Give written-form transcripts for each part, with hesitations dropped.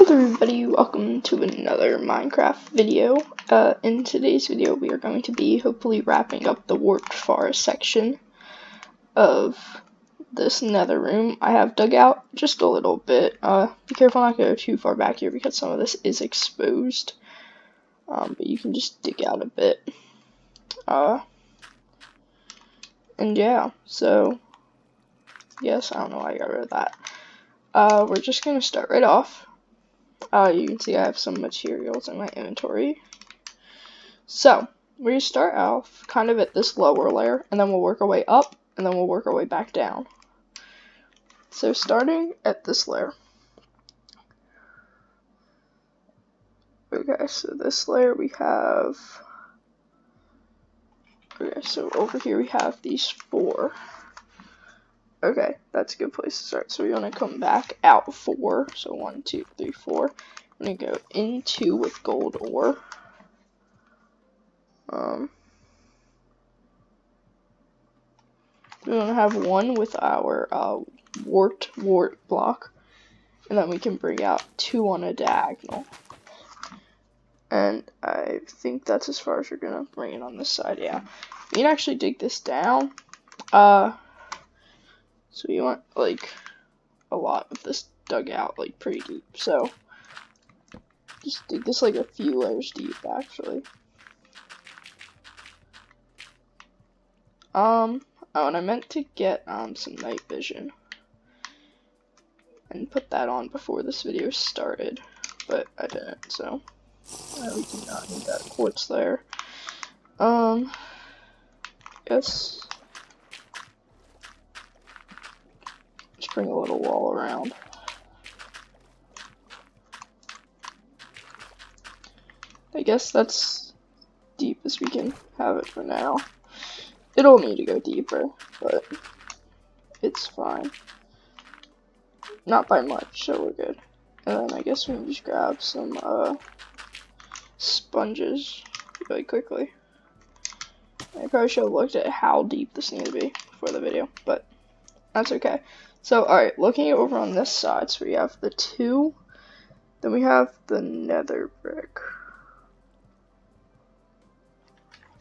there everybody, welcome to another Minecraft video. In today's video we are going to be hopefully wrapping up the warped forest section of this nether room. I have dug out just a little bit. Be careful not to go too far back here because some of this is exposed. But you can just dig out a bit. And yeah, so yes, I don't know why I got rid of that. We're just gonna start right off. You can see I have some materials in my inventory. So, we're going to start off kind of at this lower layer, and then we'll work our way up, and then we'll work our way back down. So, starting at this layer. Okay, so this layer we have... Okay, so over here we have these 4. Okay, that's a good place to start. So we want to come back out 4. So 1, 2, 3, 4. I'm going to go into with gold ore. We want to have 1 with our wart block. And then we can bring out 2 on a diagonal. And I think that's as far as we're going to bring it on this side, yeah. You can actually dig this down. So you want, like, a lot of this dug out, like, pretty deep. So, just dig this, like, a few layers deep, actually. Oh, and I meant to get, some night vision. And put that on before this video started. But I didn't, so. We do not need that quartz there. Guess. Bring a little wall around. I guess that's deep as we can have it for now. It'll need to go deeper, but it's fine. Not by much, so we're good. And then I guess we can just grab some sponges really quickly. I probably should have looked at how deep this needed to be before the video, but that's okay. So, alright, looking over on this side, so we have the 2, then we have the nether brick.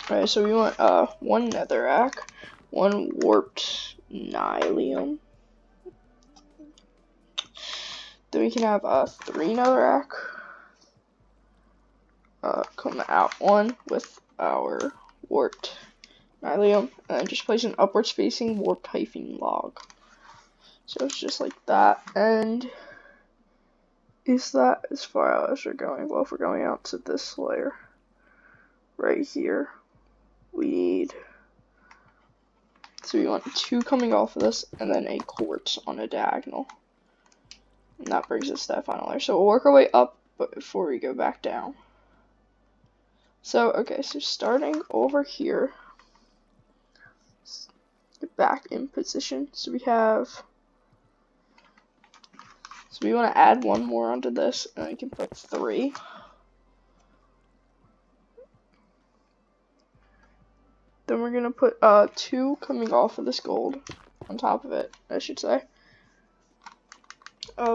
Alright, so we want 1 netherrack, 1 warped nylium. Then we can have 3 netherrack. Come out 1 with our warped nylium, and then just place an upwards facing warped hyphen log. So it's just like that, and is that as far out as we're going? Well, if we're going out to this layer right here, we need, so we want 2 coming off of this, and then a quartz on a diagonal. And that brings us to that final layer. So we'll work our way up, but before we go back down. So, okay, so starting over here, get back in position. So we have... So we want to add 1 more onto this, and I can put 3. Then we're going to put 2 coming off of this gold on top of it, I should say.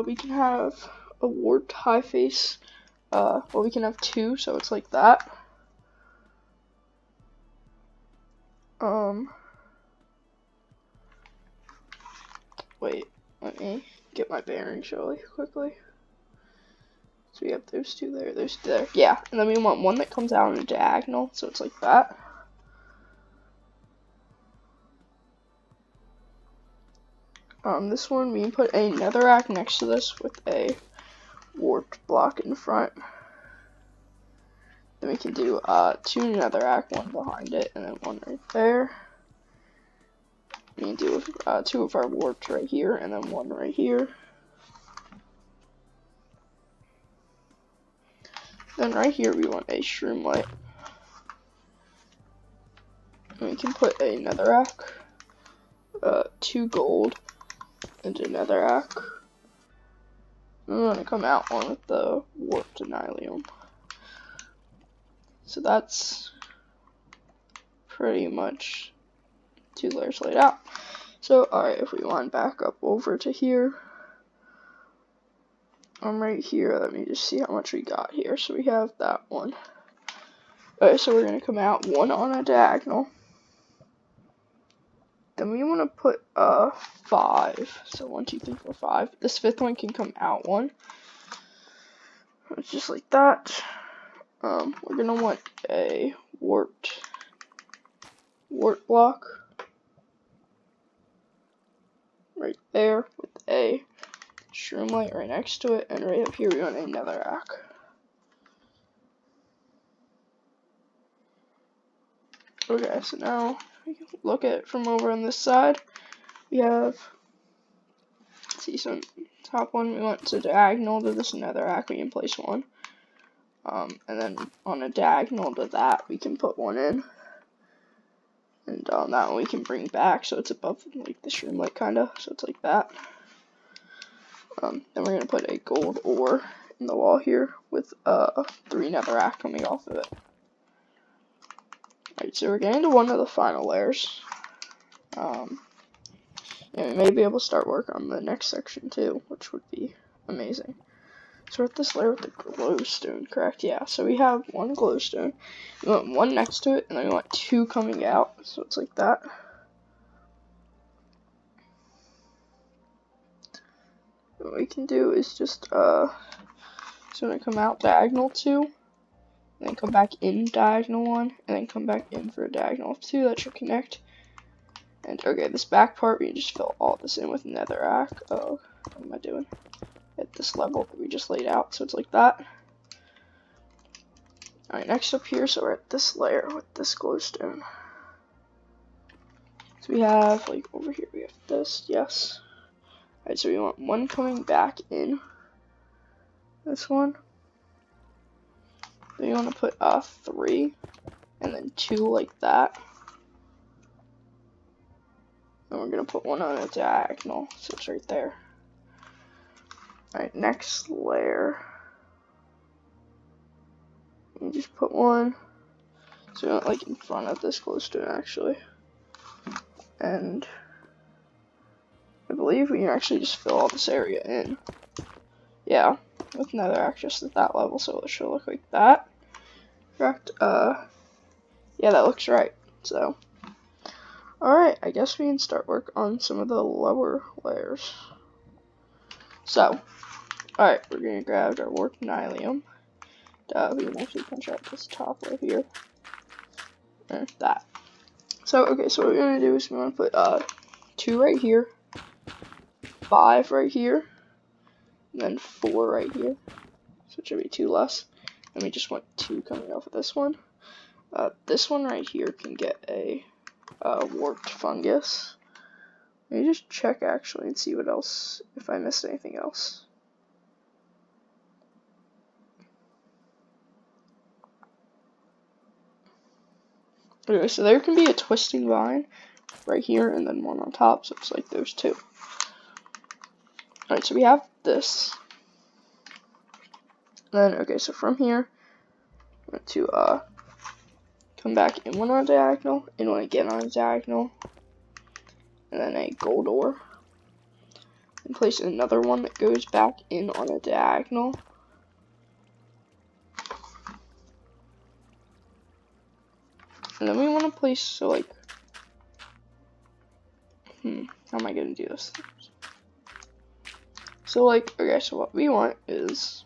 We can have a warped high face. Well, we can have 2, so it's like that. Wait, let me get my bearings really quickly. So we have those 2 there, those 2 there. Yeah, and then we want 1 that comes out on a diagonal, so it's like that. This one we can put a netherrack next to this with a warped block in front. Then we can do 2 netherrack, 1 behind it, and then 1 right there. We can do 2 of our warps right here, and then 1 right here. Then right here we want a shroom light. And we can put a netherrack, 2 gold, and a netherrack. And we're gonna come out 1 with the warped nylium. So that's pretty much 2 layers laid out. So, alright, if we want back up over to here, right here, let me just see how much we got here. So we have that one. Okay, so we're gonna come out one on a diagonal. Then we want to put 5. So 1, 2, 3, 4, 5. This 5th one can come out one. It's just like that. We're gonna want a wart block right there with a shroomlight right next to it, and right up here we want a netherrack. Okay, so now we can look at it from over on this side. We have, let's see, so top one we want to diagonal to this netherrack, we can place one. And then on a diagonal to that we can put one in. And on that one we can bring back so it's above like the shroomlight kinda, so it's like that. Then we're gonna put a gold ore in the wall here with 3 netherrack coming off of it. Alright, so we're getting to one of the final layers. And we may be able to start work on the next section too, which would be amazing. So we're at this layer with the glowstone, correct? Yeah, so we have one glowstone. We want one next to it, and then we want 2 coming out, so it's like that. What we can do is just, so when I come out diagonal 2, and then come back in diagonal 1, and then come back in for a diagonal 2, that should connect. And okay, this back part, we can just fill all this in with netherrack. Oh, what am I doing? At this level that we just laid out, so it's like that. Alright, next up here, so we're at this layer with this glowstone. So we have, like, over here we have this, yes. Alright, so we want one coming back in. This one. Then you want to put 3, and then 2 like that. And we're going to put one on a diagonal, so it's right there. Alright, next layer. You just put one. So we want like in front of this glowstone actually. And I believe we can actually just fill all this area in. Yeah, with netherrack just at that level, so it should look like that. Correct? Yeah, that looks right. So, alright, I guess we can start work on some of the lower layers. So, alright, we're gonna grab our warp nylium. We can actually punch out this top right here. And that. So, okay, so what we're gonna do is we want to put 2 right here, 5 right here, and then 4 right here. So it should be 2 less. And we just want 2 coming off of this one. This one right here can get a warped fungus. Let me just check actually and see what else, if I missed anything else. Okay, so there can be a twisting vine right here and then one on top, so it's like those 2. Alright, so we have this. Then, okay, so from here, I'm going to come back in one on a diagonal, in one again on a diagonal, and then a gold ore. And place another one that goes back in on a diagonal. And then we want to place, so like, how am I going to do this? So like, okay, so what we want is,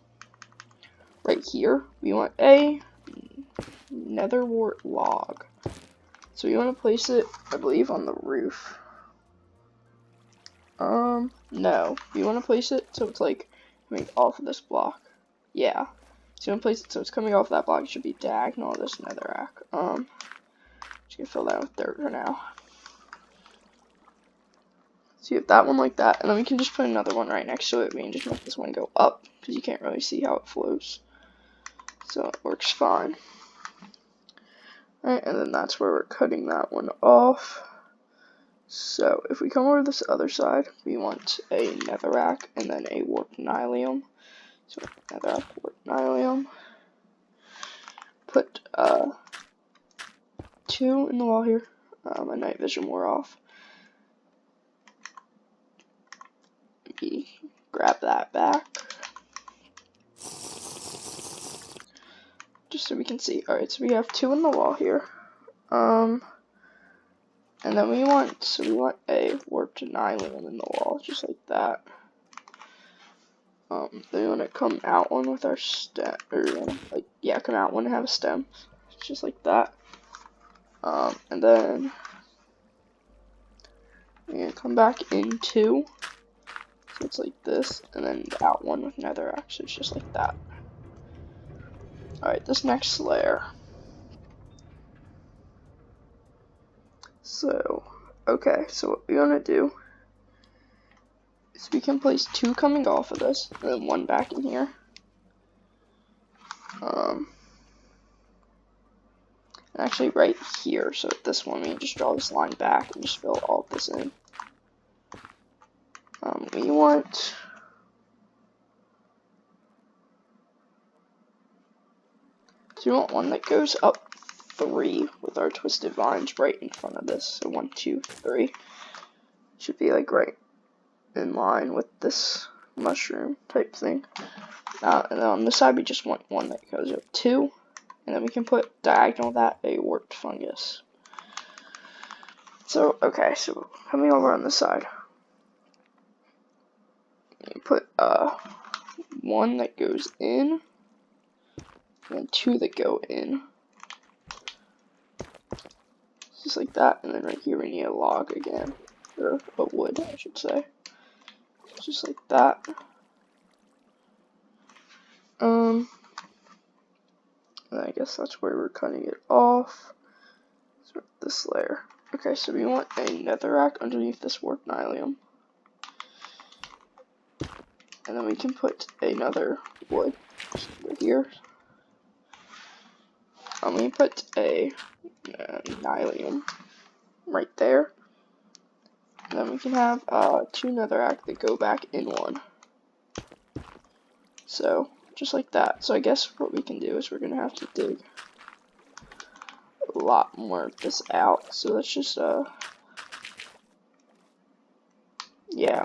right here, we want a nether wart log. So we want to place it, I believe, on the roof. No. You want to place it so it's like coming off of this block. Yeah. So you want to place it so it's coming off that block. It should be diagonal of this netherrack. Just gonna fill that with dirt for now. So you have that one like that, and then we can just put another one right next to it. We can just make this one go up because you can't really see how it flows. So it works fine. Alright, and then that's where we're cutting that one off. So if we come over this other side, we want a netherrack and then a warped nylium. So netherrack, warped nylium. Put 2 in the wall here. My night vision wore off. Maybe grab that back. so we can see. Alright, so we have 2 in the wall here. And then we want a warped nylium in the wall, just like that. Then we want to come out one with our stem, or like, yeah, come out one and have a stem, just like that. And then we're gonna come back in 2, so it's like this, and then the out one with netherrack, so it's just like that. Alright, this next layer. So, okay, so what we want to do is we can place 2 coming off of this, and then 1 back in here. And actually right here, so this one, we can just draw this line back and just fill all of this in. We want one that goes up 3 with our twisted vines right in front of this. So 1, 2, 3 should be like right in line with this mushroom type thing. And then on this side, we just want one that goes up 2, and then we can put diagonal that a warped fungus. So okay, so coming over on this side, you put 1 that goes in, and 2 that go in, just like that. And then right here we need a log again, or a wood, I should say, just like that. And I guess that's where we're cutting it off. So this layer. Okay, so we want a netherrack underneath this warped nylium. And then we can put another wood over here. We put a nylium right there. And then we can have 2 netherrack that go back in 1. So, just like that. So I guess what we can do is we're going to have to dig a lot more of this out. So let's just, yeah.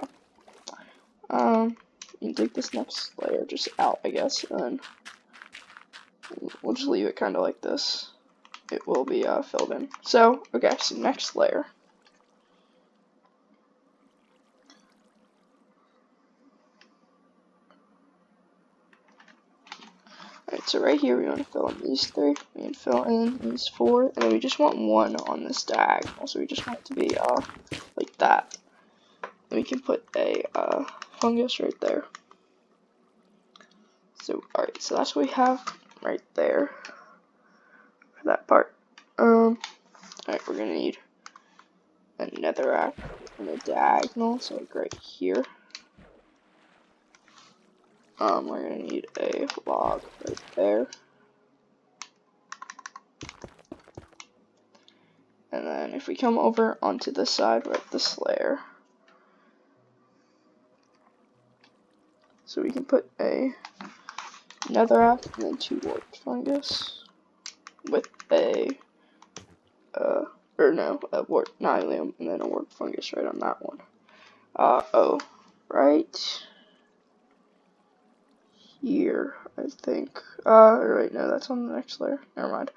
You can take this next layer just out, I guess, and we'll just leave it kind of like this. It will be filled in. So, okay, so next layer. Alright, so right here we want to fill in these 3, we can fill in these 4, and then we just want 1 on this diagonal, so we just want it to be like that. Then we can put a fungus right there. So, alright, so that's what we have right there for that part. Alright, we're gonna need a netherrack and a diagonal, so like right here. We're gonna need a log right there. And then if we come over onto this side, we're at this layer. So we can put a netherrack and then 2 warped fungus with a warped nylium and then a warped fungus right on that one. Right here, I think. Right, no, that's on the next layer. Never mind.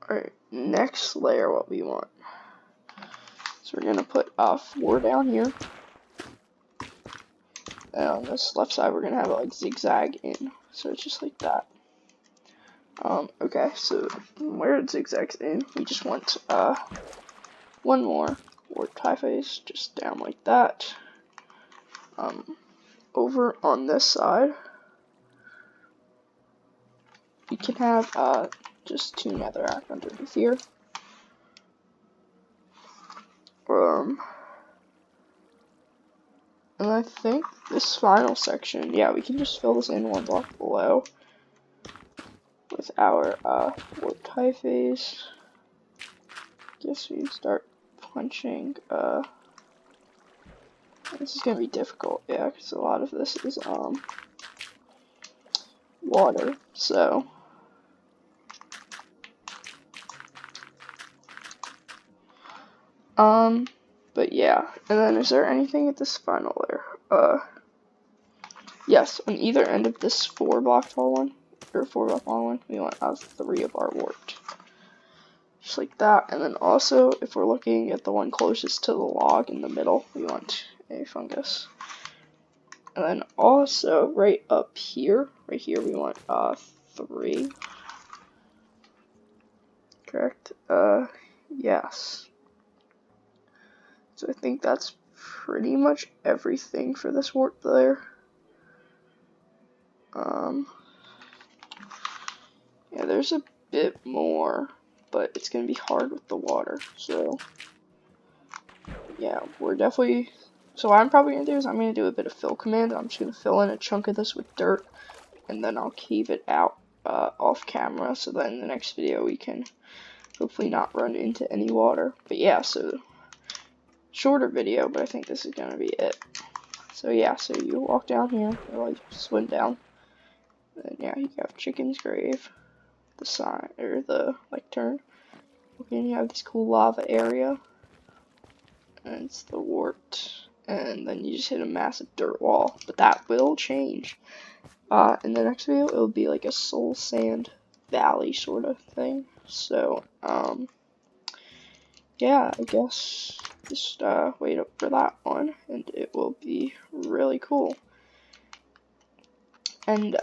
Alright, next layer, what we want. So we're gonna put 4 down here. And on this left side, we're gonna have it like zigzag in. So it's just like that. Okay, so where it zigzags in, we just want 1 more warped phase just down like that. Over on this side, we can have just 2 netherrack underneath here. And I think this final section, yeah, we can just fill this in 1 block below with our warped phase. Guess we can start punching. This is gonna be difficult, yeah, because a lot of this is water. So but yeah, and then is there anything at this final layer? Yes, on either end of this 4 block tall one, or 4x one, we want 3 of our wart. Just like that. And then also, if we're looking at the one closest to the log in the middle, we want a fungus. And then also, right here, we want 3. Correct? Yes. So I think that's pretty much everything for this wart there. Yeah, there's a bit more, but it's gonna be hard with the water. So yeah, we're definitely. So what I'm probably gonna do is I'm gonna do a bit of fill command. I'm just gonna fill in a chunk of this with dirt, and then I'll cave it out off camera, so that in the next video we can hopefully not run into any water. But yeah, so shorter video, but I think this is gonna be it. So yeah, so you walk down here, or like swim down, and yeah, you have Chicken's Grave, the sign, or the like turn. Okay, and you have this cool lava area, and it's the wart, and then you just hit a massive dirt wall, but that will change. In the next video, it will be like a soul sand valley sort of thing. So, yeah, I guess just wait up for that one, and it will be really cool. And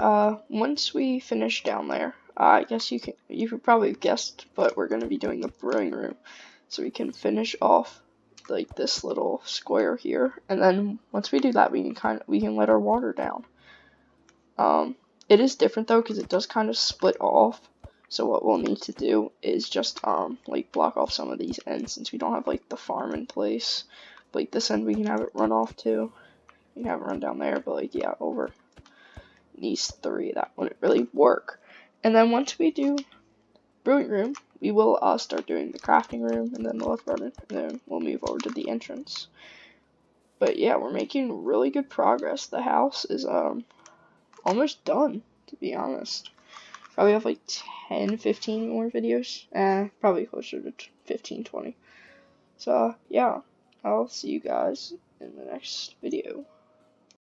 once we finish down there, I guess you could probably have guessed, but we're gonna be doing the brewing room, so we can finish off like this little square here, and then once we do that, we can let our water down. It is different though, because it does kind of split off. So what we'll need to do is just like block off some of these ends, since we don't have like the farm in place. Like this end we can have it run off to. We can have it run down there, but like yeah, over these 3, that wouldn't really work. And then once we do brewing room, we will start doing the crafting room, and then the left garden, and then we'll move over to the entrance. But yeah, we're making really good progress. The house is almost done, to be honest. Probably have like 10-15 more videos. Probably closer to 15-20. So yeah, I'll see you guys in the next video.